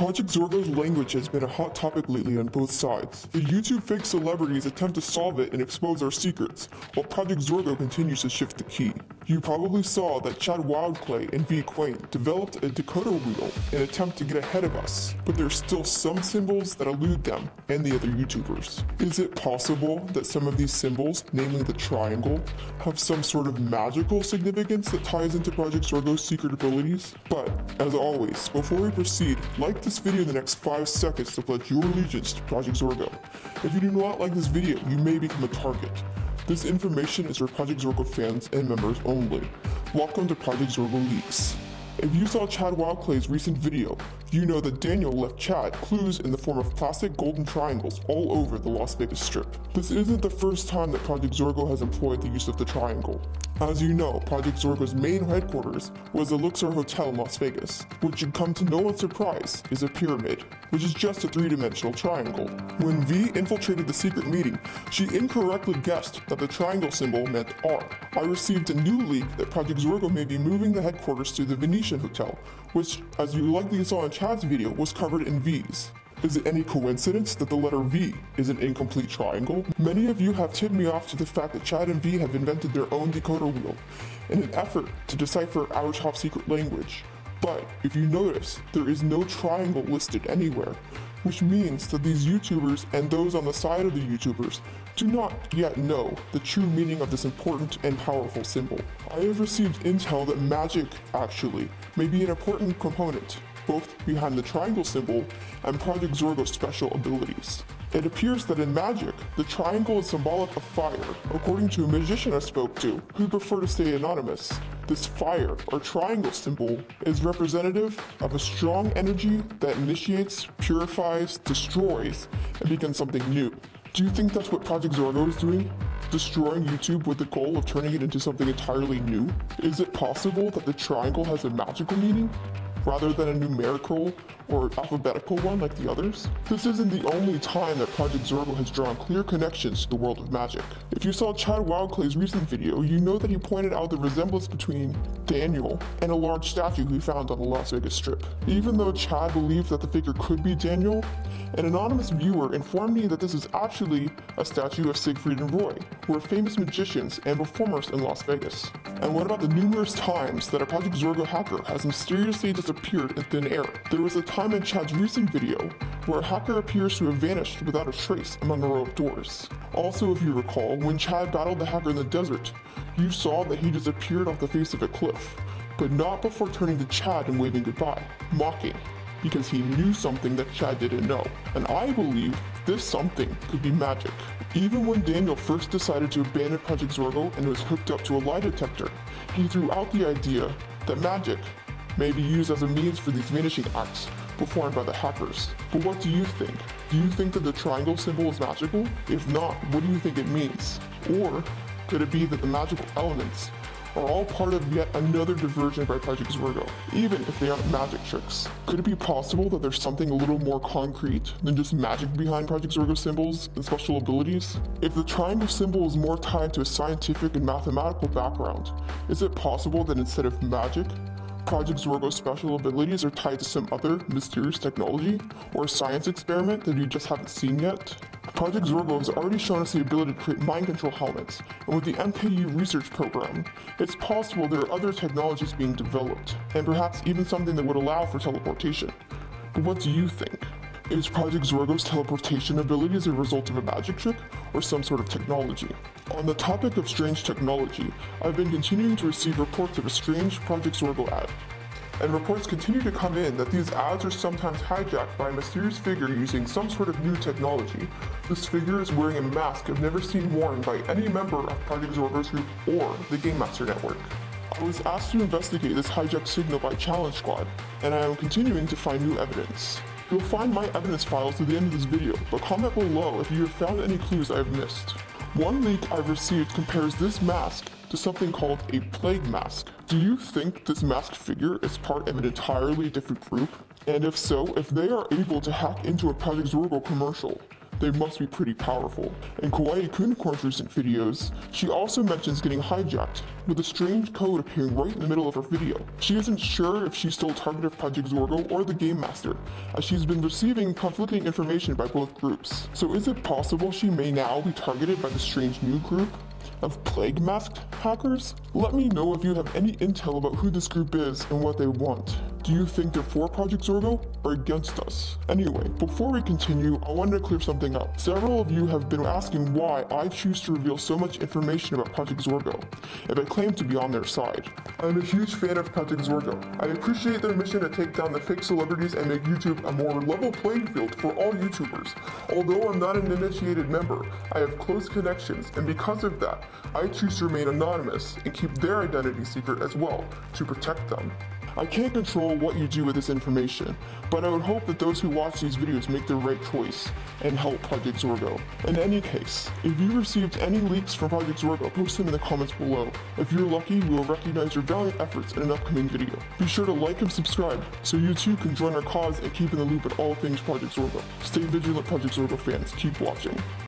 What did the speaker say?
Project Zorgo's language has been a hot topic lately on both sides. The YouTube fake celebrities attempt to solve it and expose our secrets, while Project Zorgo continues to shift the key. You probably saw that Chad Wildclay and Qwaint developed a decoder wheel in an attempt to get ahead of us, but there's still some symbols that elude them and the other YouTubers. Is it possible that some of these symbols, namely the triangle, have some sort of magical significance that ties into Project Zorgo's secret abilities? But, as always, before we proceed, like this video in the next 5 seconds to pledge your allegiance to Project Zorgo. If you do not like this video, you may become a target. This information is for Project Zorgo fans and members only. Welcome to Project Zorgo Leaks. If you saw Chad Wildclay's recent video, you know that Daniel left Chad clues in the form of plastic golden triangles all over the Las Vegas Strip. This isn't the first time that Project Zorgo has employed the use of the triangle. As you know, Project Zorgo's main headquarters was the Luxor Hotel in Las Vegas, which should come to no one's surprise is a pyramid, which is just a three-dimensional triangle. When V infiltrated the secret meeting, she incorrectly guessed that the triangle symbol meant R. I received a new leak that Project Zorgo may be moving the headquarters to the Venetian Hotel, which, as you likely saw in Chad's video, was covered in V's. Is it any coincidence that the letter V is an incomplete triangle? Many of you have tipped me off to the fact that Chad and V have invented their own decoder wheel in an effort to decipher our top secret language. But if you notice, there is no triangle listed anywhere, which means that these YouTubers and those on the side of the YouTubers do not yet know the true meaning of this important and powerful symbol. I have received intel that magic, actually, may be an important component, both behind the triangle symbol and Project Zorgo's special abilities. It appears that in magic, the triangle is symbolic of fire, according to a magician I spoke to, who preferred to stay anonymous. This fire, or triangle symbol, is representative of a strong energy that initiates, purifies, destroys, and becomes something new. Do you think that's what Project Zorgo is doing? Destroying YouTube with the goal of turning it into something entirely new? Is it possible that the triangle has a magical meaning, rather than a numerical or alphabetical one like the others? This isn't the only time that Project Zorgo has drawn clear connections to the world of magic. If you saw Chad Wildclay's recent video, you know that he pointed out the resemblance between Daniel and a large statue he found on the Las Vegas Strip. Even though Chad believed that the figure could be Daniel, an anonymous viewer informed me that this is actually a statue of Siegfried and Roy, who are famous magicians and performers in Las Vegas. And what about the numerous times that a Project Zorgo hacker has mysteriously disappeared in thin air? There was a time in Chad's recent video where a hacker appears to have vanished without a trace among a row of doors. Also, if you recall, when Chad battled the hacker in the desert, you saw that he disappeared off the face of a cliff, but not before turning to Chad and waving goodbye, mocking, because he knew something that Chad didn't know. And I believe this something could be magic. Even when Daniel first decided to abandon Project Zorgo and was hooked up to a lie detector, he threw out the idea that magic may be used as a means for these vanishing acts performed by the hackers. But what do you think? Do you think that the triangle symbol is magical? If not, what do you think it means? Or could it be that the magical elements are all part of yet another diversion by Project Zorgo, even if they aren't magic tricks? Could it be possible that there's something a little more concrete than just magic behind Project Zorgo symbols and special abilities? If the triangle symbol is more tied to a scientific and mathematical background, is it possible that instead of magic, Project Zorgo's special abilities are tied to some other mysterious technology or science experiment that we just haven't seen yet? Project Zorgo has already shown us the ability to create mind control helmets, and with the MKU research program, it's possible there are other technologies being developed, and perhaps even something that would allow for teleportation. But what do you think? Is Project Zorgo's teleportation abilities a result of a magic trick or some sort of technology? On the topic of strange technology, I've been continuing to receive reports of a strange Project Zorgo ad. And reports continue to come in that these ads are sometimes hijacked by a mysterious figure using some sort of new technology. This figure is wearing a mask I've never seen worn by any member of Project Zorgo's group or the Game Master Network. I was asked to investigate this hijacked signal by Challenge Squad, and I am continuing to find new evidence. You'll find my evidence files at the end of this video, but comment below if you have found any clues I have missed. One leak I've received compares this mask to something called a plague mask. Do you think this masked figure is part of an entirely different group? And if so, if they are able to hack into a Project Zorgo commercial, they must be pretty powerful. In Qwaint's recent videos, she also mentions getting hijacked, with a strange code appearing right in the middle of her video. She isn't sure if she's still a target of Project Zorgo or the Game Master, as she's been receiving conflicting information by both groups. So is it possible she may now be targeted by the strange new group of plague-masked hackers? Let me know if you have any intel about who this group is and what they want. Do you think they're for Project Zorgo or against us? Anyway, before we continue, I wanted to clear something up. Several of you have been asking why I choose to reveal so much information about Project Zorgo, if I claim to be on their side. I'm a huge fan of Project Zorgo. I appreciate their mission to take down the fake celebrities and make YouTube a more level playing field for all YouTubers. Although I'm not an initiated member, I have close connections, and because of that, I choose to remain anonymous and keep their identity secret as well, to protect them. I can't control what you do with this information, but I would hope that those who watch these videos make the right choice and help Project Zorgo. In any case, if you received any leaks from Project Zorgo, post them in the comments below. If you're lucky, we will recognize your valiant efforts in an upcoming video. Be sure to like and subscribe so you too can join our cause and keep in the loop at all things Project Zorgo. Stay vigilant, Project Zorgo fans. Keep watching.